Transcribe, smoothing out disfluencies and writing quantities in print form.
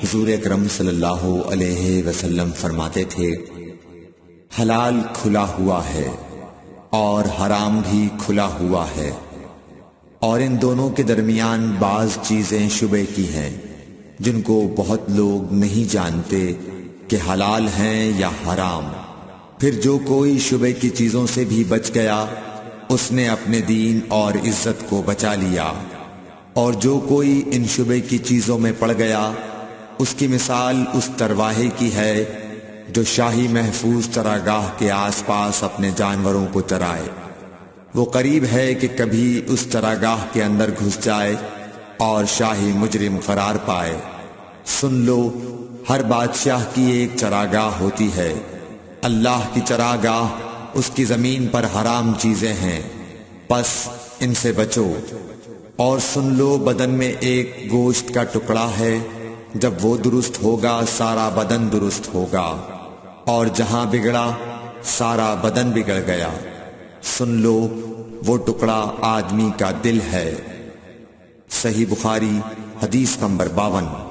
حضور اکرم صلی اللہ علیہ وسلم فرماتے تھے، حلال کھلا ہوا ہے اور حرام بھی کھلا ہوا ہے، اور ان دونوں کے درمیان بعض چیزیں شبہ کی ہیں جن کو بہت لوگ نہیں جانتے کہ حلال ہیں یا حرام۔ پھر جو کوئی شبہ کی چیزوں سے بھی بچ گیا اس نے اپنے دین اور عزت کو بچا لیا، اور جو کوئی ان شبہ کی چیزوں میں پڑ گیا اس کی مثال اس چرواہے کی ہے جو شاہی محفوظ چراگاہ کے آس پاس اپنے جانوروں کو چرائے۔ وہ قریب ہے کہ کبھی اس چراگاہ کے اندر گھس جائے اور شاہی مجرم قرار پائے۔ سن لو، ہر بادشاہ کی ایک چراگاہ ہوتی ہے، اللہ کی چراگاہ اس کی زمین پر حرام چیزیں ہیں، پس ان سے بچو۔ اور سن لو، بدن میں ایک گوشت کا ٹکڑا ہے، جب وہ درست ہوگا سارا بدن درست ہوگا، اور جہاں بگڑا سارا بدن بگڑ گیا۔ سن لو، وہ ٹکڑا آدمی کا دل ہے۔ صحیح بخاری حدیث نمبر 52۔